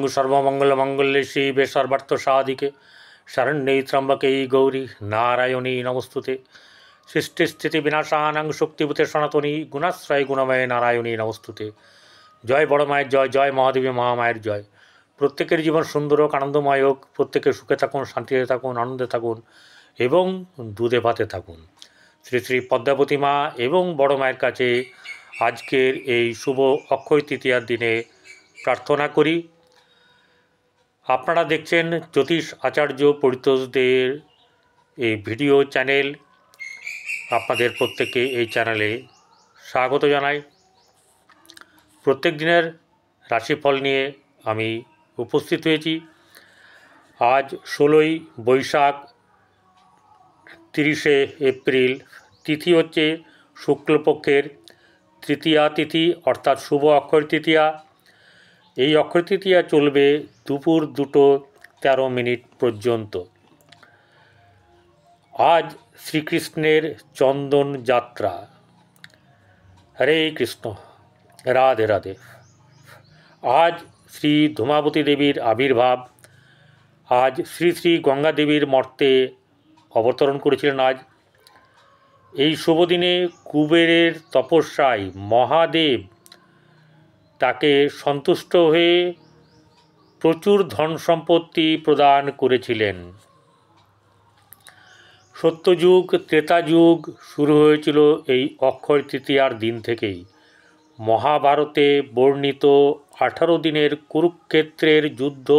सर्वमंगलमंगल्ये शिवे सर्वार्थसाधिके शरण्ये त्र्यंबके गौरी नारायणी नमस्तुते। सृष्टिस्थितिविनाशानां शक्तिभूते सनातनी गुणाश्रय गुणमय नारायणी नमस्तुते। जय बड़ माয়ের जय, जय महादेवी महामाয়ের जय। প্রত্যেকের জীবন সুন্দর হোক, আনন্দময় হোক, প্রত্যেকে সুখে থাকুন, শান্তিতে থাকুন, আনন্দে থাকুন এবং দুধে ভাতে থাকুন। শ্রী শ্রী পদ্মাবতী মা এবং বড় মায়ের কাছে আজকের এই শুভ অক্ষয় তৃতীয়ার দিনে প্রার্থনা করি। আপনারা দেখছেন জ্যোতিষ আচার্য পরিতোষদের এই ভিডিও চ্যানেল। আপনাদের প্রত্যেককে এই চ্যানেলে স্বাগত জানাই। প্রত্যেক দিনের রাশিফল নিয়ে আমি উপস্থিত হয়েছি। আজ 16ই বৈশাখ, 30শে এপ্রিল। তিথি হচ্ছে শুক্লপক্ষের তৃতীয়া তিথি, অর্থাৎ শুভ অক্ষয় তৃতীয়া। এই অক্ষয় তৃতীয়া চলবে দুপুর 2:13 পর্যন্ত। আজ শ্রীকৃষ্ণের চন্দন যাত্রা। হরে কৃষ্ণ, রাধে রাধে। আজ শ্রী ধূমাবতী দেবীর আবির্ভাব। আজ শ্রী শ্রী গঙ্গা দেবীর মর্তে অবতরণ করেছিলেন। আজ এই শুভ দিনে কুবেরের তপস্যায় মহাদেব তাকে সন্তুষ্ট হয়ে প্রচুর ধন সম্পত্তি প্রদান করেছিলেন। সত্যযুগ ত্রেতাযুগ শুরু হয়েছিল এই অক্ষয় তৃতীয়ার দিন থেকেই। মহাভারতে বর্ণিত 18 দিনের কুরুক্ষেত্রের যুদ্ধ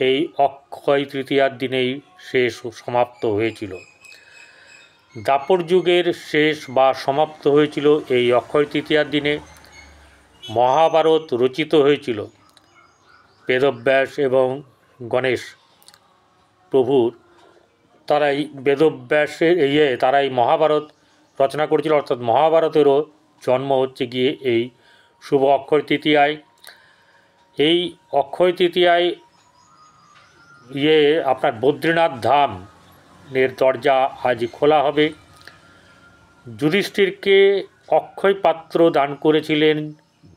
এই অক্ষয় তৃতীয়ার দিনেই শেষ সমাপ্ত হয়েছিল। দ্বাপর যুগের শেষ বা সমাপ্ত হয়েছিল এই অক্ষয় তৃতীয়ার দিনে। মহাভারত রচিত হয়েছিল বেদব্যাস এবং গণেশ প্রভুর। তারাই বেদব্যাসের তারাই মহাভারত রচনা করেছিল, অর্থাৎ মহাভারতেরও জন্ম হচ্ছে গিয়ে এই শুভ অক্ষয় তৃতীয়ায়। এই অক্ষয় তৃতীয়ায় আপনার বদ্রীনাথ ধামের দরজা আজ খোলা হবে। যুধিষ্ঠিরকে অক্ষয় পাত্র দান করেছিলেন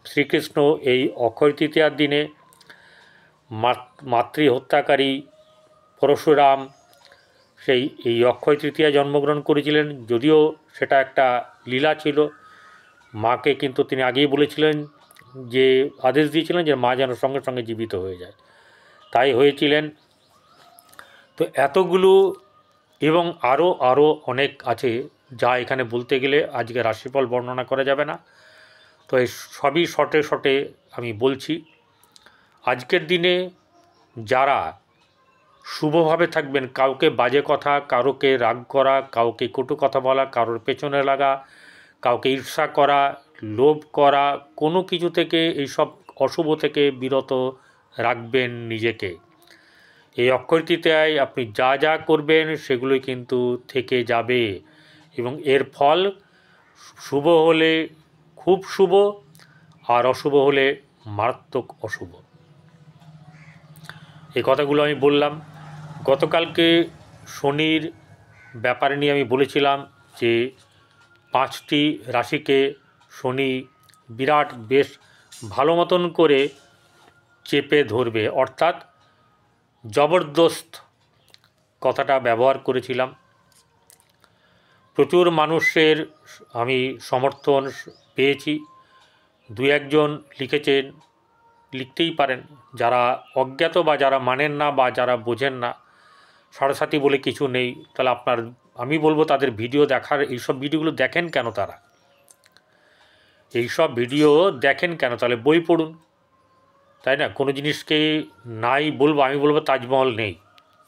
শ্রীকৃষ্ণ এই অক্ষয় তৃতীয়ার দিনে। মাতৃহত্যাকারী পরশুরাম এই অক্ষয় তৃতীয়ায় জন্মগ্রহণ করেছিলেন। যদিও সেটা একটা লীলা ছিল, মাকে কিন্তু তিনি আগেই বলেছিলেন, যে আদেশ দিয়েছিলেন যে মা যেন সঙ্গে সঙ্গে জীবিত হয়ে যায়, তাই হয়েছিলেন। তো এতগুলো এবং আরও অনেক আছে যা এখানে বলতে গেলে আজকে রাশিফল বর্ণনা করা যাবে না। তো এই সবই শর্টে আমি বলছি। আজকের দিনে যারা শুভভাবে থাকবেন, কাউকে বাজে কথা, কারোকে রাগ করা, কাউকে কটু কথা বলা, কারোর পেছনে লাগা, কাউকে ঈর্ষা করা, লোভ করা, কোনো কিছু থেকে এইসব অশুভ থেকে বিরত রাখবেন নিজেকে। এই অক্ষয় তৃতীয়ায় আপনি যা যা করবেন সেগুলোই কিন্তু থেকে যাবে এবং এর ফল শুভ হলে খুব শুভ, আর অশুভ হলে মারাত্মক অশুভ। এই কথাগুলো আমি বললাম। গতকালকে শনির ব্যাপারে নিয়ে আমি বলেছিলাম যে 5টি রাশিকে শনি বিরাট বেশ ভালো মতন করে চেপে ধরবে, অর্থাৎ জবরদস্ত কথাটা ব্যবহার করেছিলাম। প্রচুর মানুষের আমি সমর্থন পেয়েছি। 2-1জন লিখেছেন, লিখতেই পারেন, যারা অজ্ঞাত বা যারা মানেন না বা যারা বোঝেন না, সাড়ে বলে কিছু নেই। তাহলে আমি বলবো তাদের ভিডিও দেখার, এইসব ভিডিওগুলো দেখেন কেন তারা? এইসব ভিডিও দেখেন কেন? তাহলে বই পড়ুন, তাই না? কোনো জিনিসকে নাই বলবো, আমি বলবো তাজমহল নেই,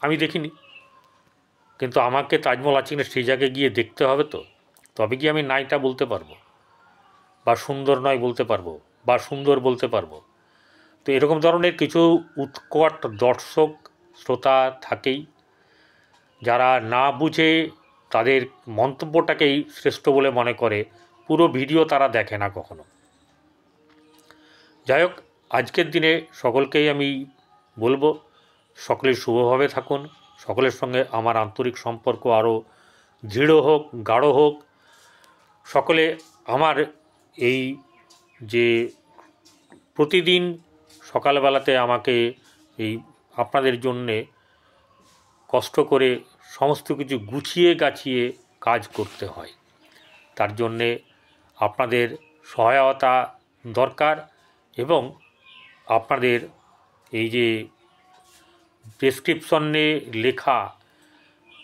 আমি দেখিনি, কিন্তু আমাকে তাজমহল আছে কিনা সেই জায়গায় গিয়ে দেখতে হবে। তো তবে কি আমি নাইটা বলতে পারবো, বা সুন্দর নয় বলতে পারবো, বা সুন্দর বলতে পারবো? তো এরকম ধরনের কিছু উৎকট দর্শক শ্রোতা থাকেই, যারা না বুঝে তাদের মন্তব্যটাকেই শ্রেষ্ঠ বলে মনে করে, পুরো ভিডিও তারা দেখে না কখনো। যাই হোক, আজকের দিনে সকলকেই আমি বলবো সকলে শুভভাবে থাকুন। সকলের সঙ্গে আমার আন্তরিক সম্পর্ক আরও দৃঢ় হোক, গাঢ় হোক। সকলে আমার এই যে প্রতিদিন সকালবেলাতে আমাকে এই আপনাদের জন্যে কষ্ট করে সমস্ত কিছু গুছিয়ে গাছিয়ে কাজ করতে হয়। তার জন্যে আপনাদের সহায়তা দরকার এবং আপনাদের এই যে ডেসক্রিপশনে লেখা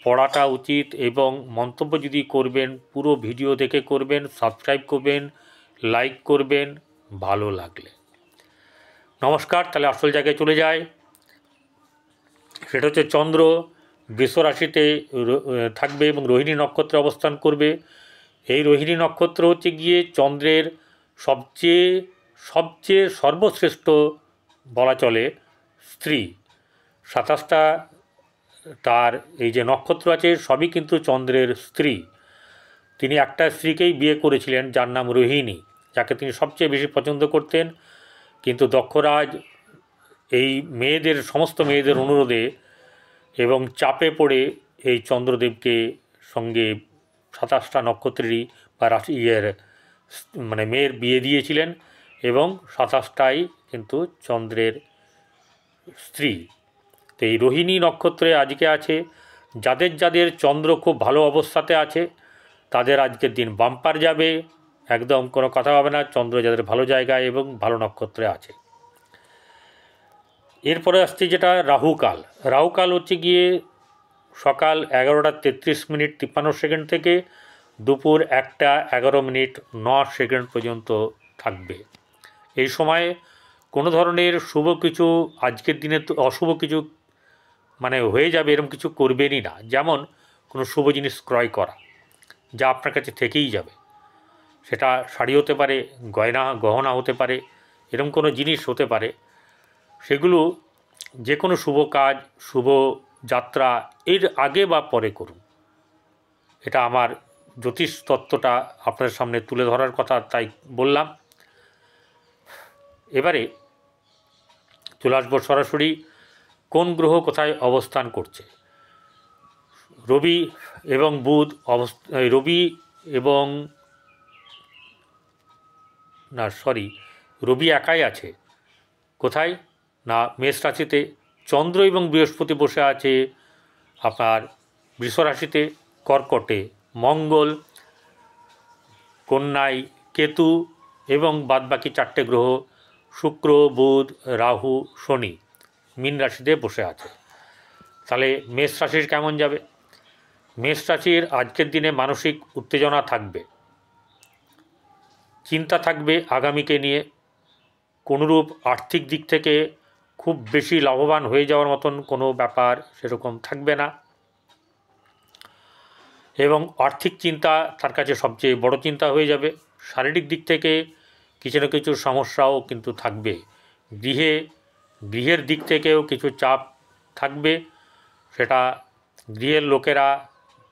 পড়াটা উচিত এবং মন্তব্য যদি করবেন পুরো ভিডিও দেখে করবেন, সাবস্ক্রাইব করবেন, লাইক করবেন ভালো লাগলে। নমস্কার, তাহলে আসল জায়গায় চলে যায়। সেটা হচ্ছে চন্দ্র বৃষ রাশিতে থাকবে এবং রোহিণী নক্ষত্রে অবস্থান করবে। এই রোহিণী নক্ষত্র হচ্ছে গিয়ে চন্দ্রের সবচেয়ে সবচেয়ে সর্বশ্রেষ্ঠ বলা চলে স্ত্রী। 27টা তার এই যে নক্ষত্র আছে সবই কিন্তু চন্দ্রের স্ত্রী। তিনি একটা স্ত্রীকেই বিয়ে করেছিলেন যার নাম রোহিণী, যাকে তিনি সবচেয়ে বেশি পছন্দ করতেন। কিন্তু দক্ষরাজ এই মেয়েদের সমস্ত মেয়েদের অনুরোধে এবং চাপে পড়ে এই চন্দ্রদেবকে সঙ্গে 27টা নক্ষত্রেরই বা রাশি মানে মেয়ের বিয়ে দিয়েছিলেন এবং 27টাই কিন্তু চন্দ্রের স্ত্রী। তো এই রোহিণী নক্ষত্রে আজকে আছে যাদের যাদের চন্দ্র খুব ভালো অবস্থাতে আছে তাদের আজকের দিন বাম্পার যাবে, একদম কোনো কথা হবে না। চন্দ্র যাদের ভালো জায়গায় এবং ভালো নক্ষত্রে আছে। এরপরে আসছে যেটা রাহুকাল। রাহুকাল হচ্ছে গিয়ে সকাল 11টা 33 মিনিট 53 সেকেন্ড থেকে দুপুর 1টা 11 মিনিট 9 সেকেন্ড পর্যন্ত থাকবে। এই সময়ে কোনো ধরনের শুভ কিছু আজকের দিনে তো অশুভ কিছু মানে হয়ে যাবে এরকম কিছু করবেনই না। যেমন কোনো শুভ জিনিস ক্রয় করা যা আপনার কাছে থেকেই যাবে, সেটা শাড়ি হতে পারে, গহনা হতে পারে, এরকম কোনো জিনিস হতে পারে। সেগুলো যে কোনো শুভ কাজ শুভ যাত্রা এর আগে বা পরে করুন। এটা আমার জ্যোতিষ তত্ত্বটা আপনাদের সামনে তুলে ধরার কথা, তাই বললাম। এবারে চলে আসবো সরাসরি কোন গ্রহ কোথায় অবস্থান করছে। রবি এবং বুধ রবি এবং রবি একাই আছে কোথায় না মেষ রাশিতে। চন্দ্র এবং বৃহস্পতি বসে আছে আপনার বৃষ রাশিতে, কর্কটে মঙ্গল, কন্যায় কেতু এবং বাদবাকি 4টে গ্রহ শুক্র বুধ রাহু শনি মীন রাশিতে বসে আছে। তাহলে মেষ রাশির কেমন যাবে? মেষ রাশির আজকের দিনে মানসিক উত্তেজনা থাকবে, চিন্তা থাকবে আগামীকে নিয়ে। কোনোরূপ আর্থিক দিক থেকে খুব বেশি লাভবান হয়ে যাওয়ার মতন কোনো ব্যাপার সেরকম থাকবে না এবং আর্থিক চিন্তা তার কাছে সবচেয়ে বড় চিন্তা হয়ে যাবে। শারীরিক দিক থেকে কিছু না কিছু সমস্যাও কিন্তু থাকবে। গৃহের দিক থেকেও কিছু চাপ থাকবে, সেটা গৃহের লোকেরা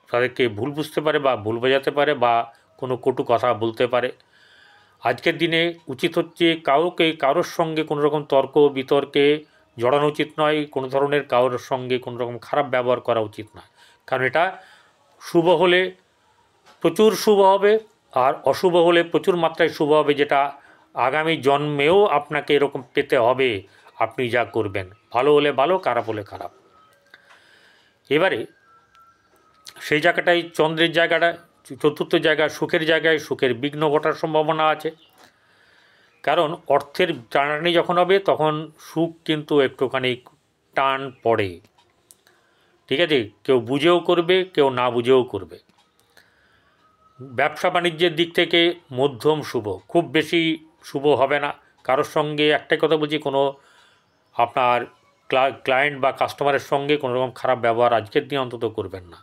তাদেরকে ভুল বুঝতে পারে বা ভুল বোঝাতে পারে বা কোনো কটু কথা বলতে পারে। আজকের দিনে উচিত হচ্ছে কারোর সঙ্গে কোনো রকম তর্ক বিতর্কে জড়ানো উচিত নয়, কোনো ধরনের কারোর সঙ্গে কোনো রকম খারাপ ব্যবহার করা উচিত নয়। কারণ এটা শুভ হলে প্রচুর শুভ হবে আর অশুভ হলে প্রচুর মাত্রায় শুভ হবে, যেটা আগামী জন্মেও আপনাকে এরকম পেতে হবে আপনি যা করবেন। ভালো হলে ভালো, খারাপ হলে খারাপ। এবারে সেই জায়গাটাই চন্দ্রের জায়গাটা চতুর্থ জায়গা সুখের জায়গায় সুখের বিঘ্ন ঘটার সম্ভাবনা আছে। কারণ অর্থের টানাটানি যখন হবে তখন সুখ কিন্তু একটুখানি টান পড়ে, ঠিক আছে? কেউ বুঝেও করবে কেউ না বুঝেও করবে। ব্যবসা বাণিজ্যের দিক থেকে মধ্যম শুভ, খুব বেশি শুভ হবে না। কারোর সঙ্গে একটাই কথা বলছি, কোনো আপনার ক্লায়েন্ট বা কাস্টমারের সঙ্গে কোনো রকম খারাপ ব্যবহার আজকের দিনে অন্তত করবেন না।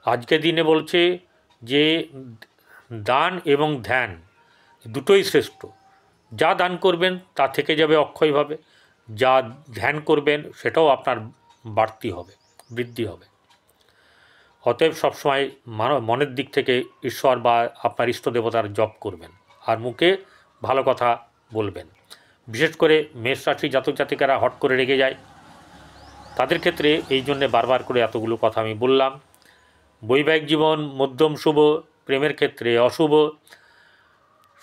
আজকের দিনে বলছে যে দান এবং ধ্যান দুটোই শ্রেষ্ঠ। যা দান করবেন তা থেকে যাবে অক্ষয়ভাবে, যা ধ্যান করবেন সেটাও আপনার বাড়তি হবে, বৃদ্ধি হবে। অতএব সবসময় মনের দিক থেকে ঈশ্বর বা আপনার ইষ্ট দেবতার জপ করবেন আর মুখে ভালো কথা বলবেন। বিশেষ করে মেষ রাশি জাতক জাতিকারা হট করে রেগে যায়, তাদের ক্ষেত্রে এই জন্যে বারবার করে এতগুলো কথা আমি বললাম। বৈবাহিক জীবন মধ্যম শুভ, প্রেমের ক্ষেত্রে অশুভ,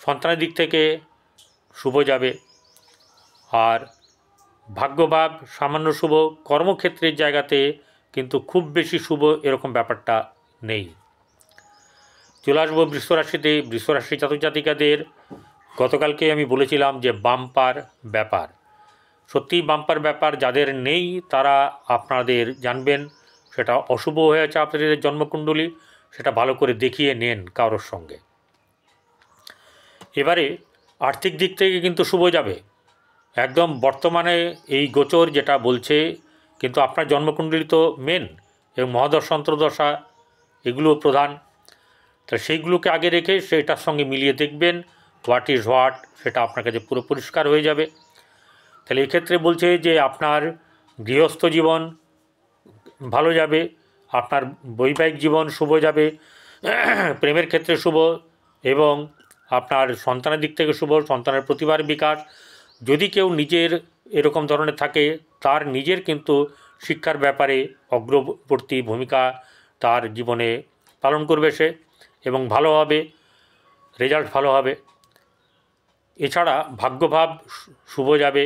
সন্তানের দিক থেকে শুভ যাবে। আর ভাগ্যভাব সামান্য শুভ, কর্মক্ষেত্রের জায়গাতে কিন্তু খুব বেশি শুভ এরকম ব্যাপারটা নেই। চলে আসবো বৃষরাশিতে। বৃষরাশি জাতক জাতিকাদের গতকালকে আমি বলেছিলাম যে বাম্পার ব্যাপার, সত্যিই বাম্পার ব্যাপার। যাদের নেই তারা আপনাদের জানবেন সেটা অশুভ হয়ে আছে আপনাদের জন্মকুণ্ডলী, সেটা ভালো করে দেখিয়ে নেন কারোর সঙ্গে। এবারে আর্থিক দিক থেকে কিন্তু শুভ যাবে একদম। বর্তমানে এই গোচর যেটা বলছে, কিন্তু আপনার জন্মকুণ্ডলী তো মেন, এবং মহাদশা অন্তর্দশা এগুলো প্রধান, তা সেইগুলোকে আগে রেখে সেটার সঙ্গে মিলিয়ে দেখবেন হোয়াট ইজ হোয়াট, সেটা আপনার কাছে পুরো পরিষ্কার হয়ে যাবে। তাহলে এক্ষেত্রে বলছে যে আপনার গৃহস্থ জীবন ভালো যাবে, আপনার বৈবাহিক জীবন শুভ যাবে, প্রেমের ক্ষেত্রে শুভ, এবং আপনার সন্তানের দিক থেকে শুভ, সন্তানের প্রতিভার বিকাশ। যদি কেউ নিজের এরকম ধরনের থাকে, তার নিজের কিন্তু শিক্ষার ব্যাপারে অগ্রবর্তী ভূমিকা তার জীবনে পালন করবে সে, এবং ভালো হবে, রেজাল্ট ভালো হবে। এছাড়া ভাগ্যভাব শুভ যাবে,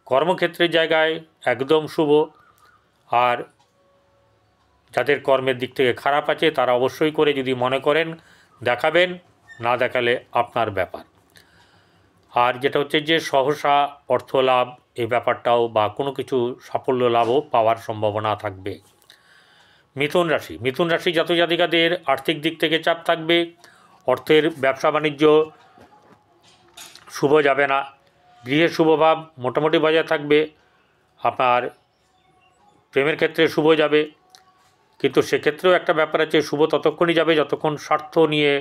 কর্মক্ষেত্রের জায়গায় একদম শুভ। আর যাদের কর্মের দিক থেকে খারাপ আছে তারা অবশ্যই করে, যদি মনে করেন দেখাবেন, না দেখালে আপনার ব্যাপার। আর যেটা হচ্ছে যে সহসা অর্থ লাভ, এই ব্যাপারটাও বা কোনো কিছু সাফল্য লাভও পাওয়ার সম্ভাবনা থাকবে। মিথুন রাশি, মিথুন রাশি জাতক জাতিকাদের আর্থিক দিক থেকে চাপ থাকবে, অর্থের ব্যবসা বাণিজ্য শুভ যাবে না। গৃহে শুভভাব মোটামুটি বজায় থাকবে, আপনার প্রেমের ক্ষেত্রে শুভ যাবে, কিন্তু সেক্ষেত্রেও একটা ব্যাপার আছে, শুভ ততক্ষণই যাবে যতক্ষণ স্বার্থ নিয়ে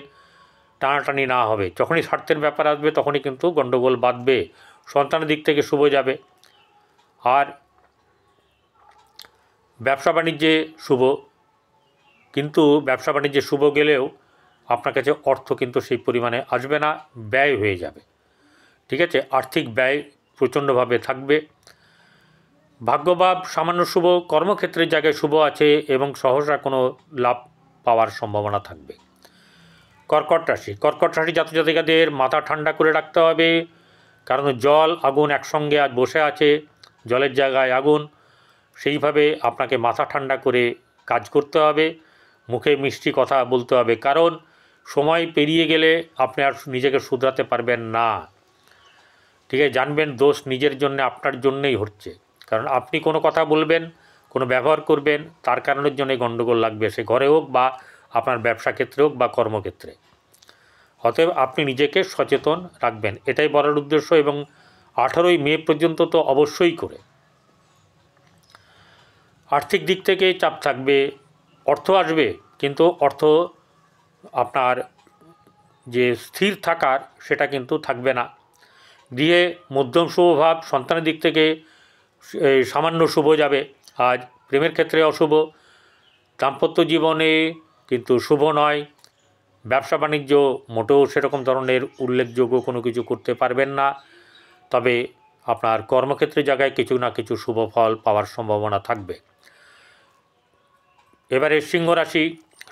টানাটানি না হবে। যখনই স্বার্থের ব্যাপার আসবে তখনই কিন্তু গণ্ডগোল বাঁধবে। সন্তানের দিক থেকে শুভ যাবে। আর ব্যবসা বাণিজ্যে শুভ, কিন্তু ব্যবসা বাণিজ্যে শুভ গেলেও আপনার কাছে অর্থ কিন্তু সেই পরিমাণে আসবে না, ব্যয় হয়ে যাবে। ঠিক আছে, আর্থিক ব্যয় প্রচণ্ডভাবে থাকবে। ভাগ্যভাব সামান্য শুভ, কর্মক্ষেত্রের জায়গায় শুভ আছে, এবং সহসা কোনো লাভ পাওয়ার সম্ভাবনা থাকবে। কর্কট রাশি, কর্কট রাশি জাতক জাতিকাদের মাথা ঠান্ডা করে রাখতে হবে, কারণ জল আগুন একসঙ্গে আজ বসে আছে, জলের জায়গায় আগুন। সেইভাবে আপনাকে মাথা ঠান্ডা করে কাজ করতে হবে, মুখে মিষ্টি কথা বলতে হবে, কারণ সময় পেরিয়ে গেলে আপনি আর নিজেকে শুধরাতে পারবেন না। ঠিক আছে, জানবেন দোষ নিজের জন্য, আপনার জন্যেই হচ্ছে। কারণ আপনি কোনো কথা বলবেন, কোনো ব্যবহার করবেন, তার কারণের জন্যই গণ্ডগোল লাগবে, সে ঘরে হোক বা আপনার ব্যবসা ক্ষেত্রে হোক বা কর্মক্ষেত্রে। অতএব আপনি নিজেকে সচেতন রাখবেন, এটাই বলার উদ্দেশ্য। এবং 18ই মে পর্যন্ত তো অবশ্যই করে। আর্থিক দিক থেকে চাপ থাকবে, অর্থ আসবে, কিন্তু অর্থ আপনার যে স্থির থাকার সেটা কিন্তু থাকবে না। গৃহে মধ্যম শুভভাব, সন্তানের দিক থেকে সামান্য শুভ যাবে। আজ প্রেমের ক্ষেত্রে অশুভ, দাম্পত্য জীবনে কিন্তু শুভ নয়। ব্যবসা বাণিজ্য মোটেও সেরকম ধরনের উল্লেখযোগ্য কোনো কিছু করতে পারবেন না, তবে আপনার কর্মক্ষেত্রের জায়গায় কিছু না কিছু শুভ ফল পাওয়ার সম্ভাবনা থাকবে। এবারে সিংহ রাশি,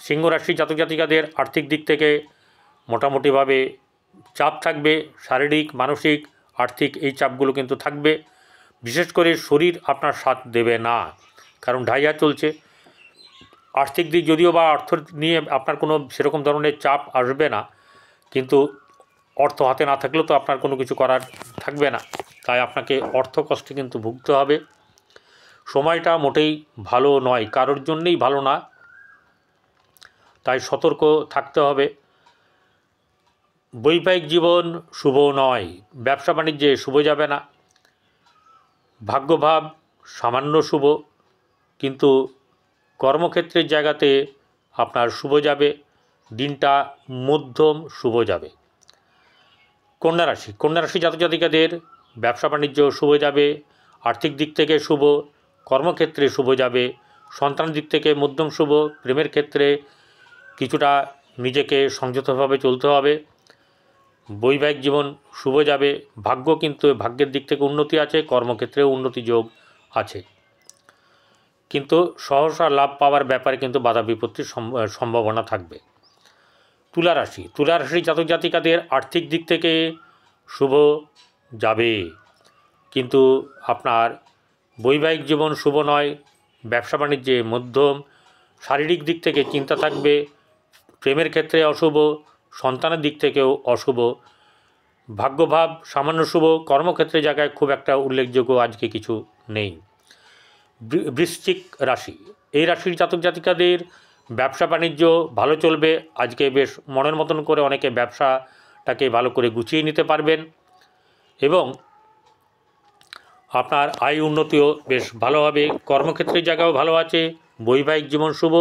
সিংহ রাশি জাতক জাতিকাদের আর্থিক দিক থেকে মোটামুটিভাবে চাপ থাকবে, শারীরিক মানসিক আর্থিক এই চাপগুলো কিন্তু থাকবে। বিশেষ করে শরীর আপনার সাথ দেবে না, কারণ ঢাইয়া চলছে। আর্থিক দিক যদিও বা অর্থ নিয়ে আপনার কোনো সেরকম ধরনের চাপ আসবে না, কিন্তু অর্থ হাতে না থাকলেও তো আপনার কোনো কিছু করার থাকবে না, তাই আপনাকে অর্থ কষ্টে কিন্তু ভুগতে হবে। সময়টা মোটেই ভালো নয়, কারোর জন্যেই ভালো না, তাই সতর্ক থাকতে হবে। বৈবাহিক জীবন শুভ নয়, ব্যবসা বাণিজ্যে শুভ যাবে না। ভাগ্যভাব সামান্য শুভ, কিন্তু কর্মক্ষেত্রের জায়গাতে আপনার শুভ যাবে, দিনটা মধ্যম শুভ যাবে। কন্যা রাশি, কন্যা রাশি জাতক জাতিকাদের ব্যবসা বাণিজ্য শুভ যাবে, আর্থিক দিক থেকে শুভ, কর্মক্ষেত্রে শুভ যাবে, সন্তানের দিক থেকে মধ্যম শুভ, প্রেমের ক্ষেত্রে কিছুটা নিজেকে সংযতভাবে চলতে হবে। বৈবাহিক জীবন শুভ যাবে, ভাগ্য কিন্তু ভাগ্যের দিক থেকে উন্নতি আছে, কর্মক্ষেত্রেও উন্নতি যোগ আছে, কিন্তু সহসা লাভ পাওয়ার ব্যাপারে কিন্তু বাধা বিপত্তির সম্ভাবনা থাকবে। তুলা রাশি, তুলা রাশি জাতক জাতিকাদের আর্থিক দিক থেকে শুভ যাবে, কিন্তু আপনার বৈবাহিক জীবন শুভ নয়, ব্যবসা বাণিজ্যে মধ্যম, শারীরিক দিক থেকে চিন্তা থাকবে, প্রেমের ক্ষেত্রে অশুভ, সন্তানের দিক থেকেও অশুভ, ভাগ্যভাব সামান্য শুভ, কর্মক্ষেত্রে জায়গায় খুব একটা উল্লেখযোগ্য আজকে কিছু নেই। বৃশ্চিক রাশি, এই রাশির জাতক জাতিকাদের ব্যবসা বাণিজ্য ভালো চলবে। আজকে বেশ মনের মতন করে অনেকে ব্যবসাটাকে ভালো করে গুছিয়ে নিতে পারবেন এবং আপনার আয় উন্নতিও বেশ ভালো হবে। কর্মক্ষেত্রের জায়গাও ভালো আছে, বৈবাহিক জীবন শুভ,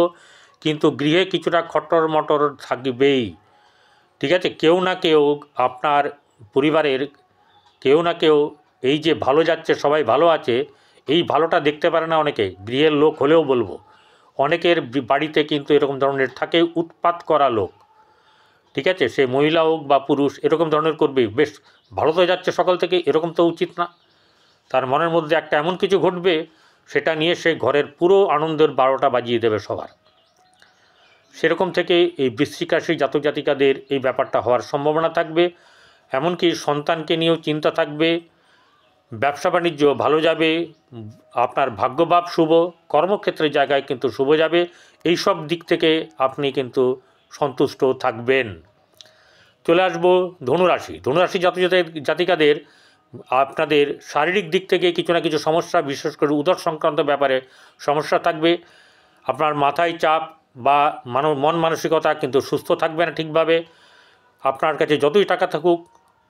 কিন্তু গৃহে কিছুটা খট্টর মটর থাকবেই। ঠিক আছে, কেউ না কেউ আপনার পরিবারের কেউ না কেউ এই যে ভালো যাচ্ছে, সবাই ভালো আছে, এই ভালোটা দেখতে পারে না অনেকে, গৃহের লোক হলেও বলবো। অনেকের বাড়িতে কিন্তু এরকম ধরনের থাকে উৎপাত করা লোক। ঠিক আছে, সে মহিলা হোক বা পুরুষ, এরকম ধরনের করবে। বেশ ভালো তো যাচ্ছে সকাল থেকে, এরকম তো উচিত না। তার মনের মধ্যে একটা এমন কিছু ঘটবে, সেটা নিয়ে সে ঘরের পুরো আনন্দের 12টা বাজিয়ে দেবে সবার। সেরকম থেকে এই বৃশ্চিক রাশির জাতক জাতিকাদের এই ব্যাপারটা হওয়ার সম্ভাবনা থাকবে। এমনকি সন্তানকে নিয়েও চিন্তা থাকবে। ব্যবসা বাণিজ্য ভালো যাবে, আপনার ভাগ্যভাব শুভ, কর্মক্ষেত্রের জায়গায় কিন্তু শুভ যাবে। এই সব দিক থেকে আপনি কিন্তু সন্তুষ্ট থাকবেন। চলে আসবো ধনুরাশি। ধনুরাশি জাতক জাতিকাদের আপনাদের শারীরিক দিক থেকে কিছু না কিছু সমস্যা, বিশেষ করে উদর সংক্রান্ত ব্যাপারে সমস্যা থাকবে। আপনার মাথায় চাপ বা মন মানসিকতা কিন্তু সুস্থ থাকবে না ঠিকভাবে। আপনার কাছে যতই টাকা থাকুক,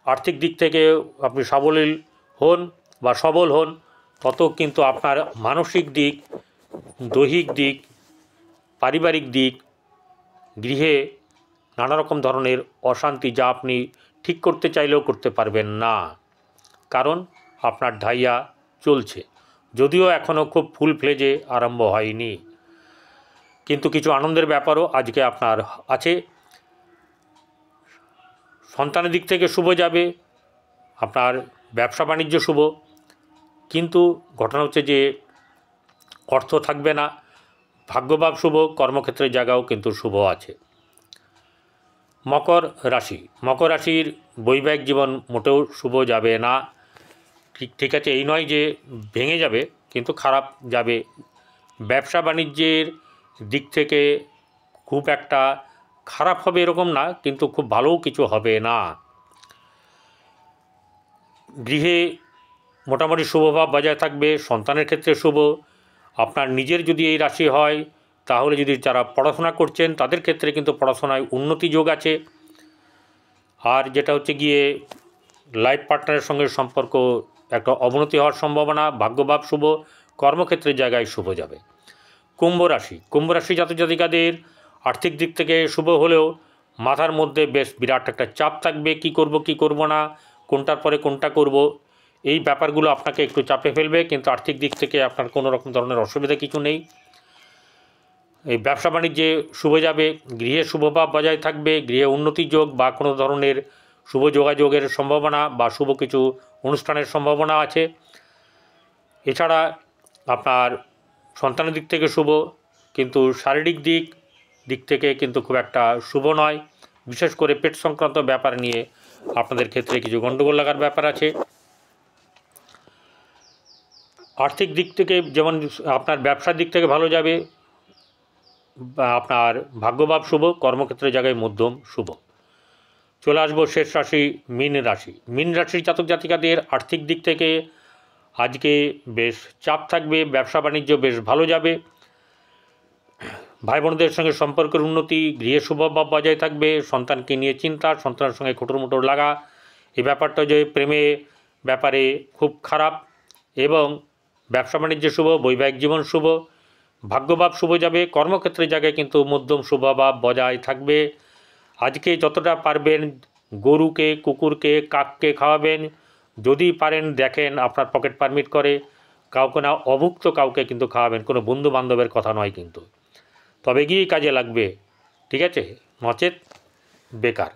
আর্থিক দিক থেকে আপনি সাবলীল হন বা সবল হন, তত কিন্তু আপনার মানসিক দিক, দৈহিক দিক, পারিবারিক দিক, গৃহে নানা রকম ধরনের অশান্তি, যা আপনি ঠিক করতে চাইলেও করতে পারবেন না, কারণ আপনার ঢাইয়া চলছে। যদিও এখনও খুব ফুল ফ্লেজে আরম্ভ হয়নি, কিন্তু কিছু আনন্দের ব্যাপারও আজকে আপনার আছে। সন্তানের দিক থেকে শুভ যাবে, আপনার ব্যবসা বাণিজ্য শুভ, কিন্তু ঘটনা হচ্ছে যে অর্থ থাকবে না। ভাগ্যভাব শুভ, কর্মক্ষেত্রের জায়গাও কিন্তু শুভ আছে। মকর রাশি, মকর রাশির বৈবাহিক জীবন মোটেও শুভ যাবে না। ঠিক আছে, এই নয় যে ভেঙে যাবে, কিন্তু খারাপ যাবে। ব্যবসা বাণিজ্যের দিক থেকে খুব একটা খারাপ হবে এরকম না, কিন্তু খুব ভালোও কিছু হবে না। গৃহে মোটামুটি শুভভাব বজায় থাকবে, সন্তানের ক্ষেত্রে শুভ। আপনার নিজের যদি এই রাশি হয়, তাহলে যদি যারা পড়াশোনা করছেন তাদের ক্ষেত্রে কিন্তু পড়াশোনায় উন্নতি যোগ আছে। আর যেটা হচ্ছে গিয়ে লাইফ পার্টনারের সঙ্গে সম্পর্ক একটা অবনতি হওয়ার সম্ভাবনা। ভাগ্যভাব শুভ, কর্মক্ষেত্রের জায়গায় শুভ যাবে। কুম্ভ রাশি, কুম্ভ রাশি জাতক জাতিকাদের আর্থিক দিক থেকে শুভ হলেও মাথার মধ্যে বেশ বিরাট একটা চাপ থাকবে। কি করব না, কোনটার পরে কোনটা করব, এই ব্যাপারগুলো আপনাকে একটু চাপে ফেলবে। কিন্তু আর্থিক দিক থেকে আপনার কোনো রকম ধরনের অসুবিধা কিছু নেই। এই ব্যবসা বাণিজ্যে শুভ যাবে, গৃহে শুভভাব বজায় থাকবে, গৃহে উন্নতি যোগ বা কোনো ধরনের শুভ যোগাযোগের সম্ভাবনা বা শুভ কিছু অনুষ্ঠানের সম্ভাবনা আছে। এছাড়া আপনার সন্তানের দিক থেকে শুভ, কিন্তু শারীরিক দিক থেকে কিন্তু খুব একটা শুভ নয়। বিশেষ করে পেট সংক্রান্ত ব্যাপার নিয়ে আপনাদের ক্ষেত্রে কিছু গণ্ডগোল লাগার ব্যাপার আছে। আর্থিক দিক থেকে যেমন আপনার ব্যবসার দিক থেকে ভালো যাবে, আপনার ভাগ্যভাব শুভ, কর্মক্ষেত্রের জায়গায় মধ্যম শুভ। চলে আসবো শেষ রাশি মীন রাশি। মীন রাশির জাতক জাতিকাদের আর্থিক দিক থেকে আজকে বেশ চাপ থাকবে, ব্যবসা বাণিজ্য বেশ ভালো যাবে, ভাই বোনদের সঙ্গে সম্পর্কের উন্নতি, গৃহে শুভভাব বজায় থাকবে, সন্তানকে নিয়ে চিন্তা, সন্তানের সঙ্গে খুঁটোর লাগা, এই ব্যাপারটা যে প্রেমে ব্যাপারে খুব খারাপ, এবং ব্যবসা বাণিজ্য শুভ, বৈবাহিক জীবন শুভ, ভাগ্যভাব শুভ যাবে, কর্মক্ষেত্রের জায়গায় কিন্তু মধ্যম শুভভাব বজায় থাকবে। আজকে যতটা পারবেন গরুকে, কুকুরকে, কাককে খাওয়াবেন। যদি পারেন দেখেন আপনার পকেট পারমিট করে, কাউকে না অভুক্ত কাউকে কিন্তু খাওয়াবেন, কোনো বন্ধু বান্ধবের কথা নয় কিন্তু, তবে গিয়েই কাজে লাগবে। ঠিক আছে, নচেত বেকার।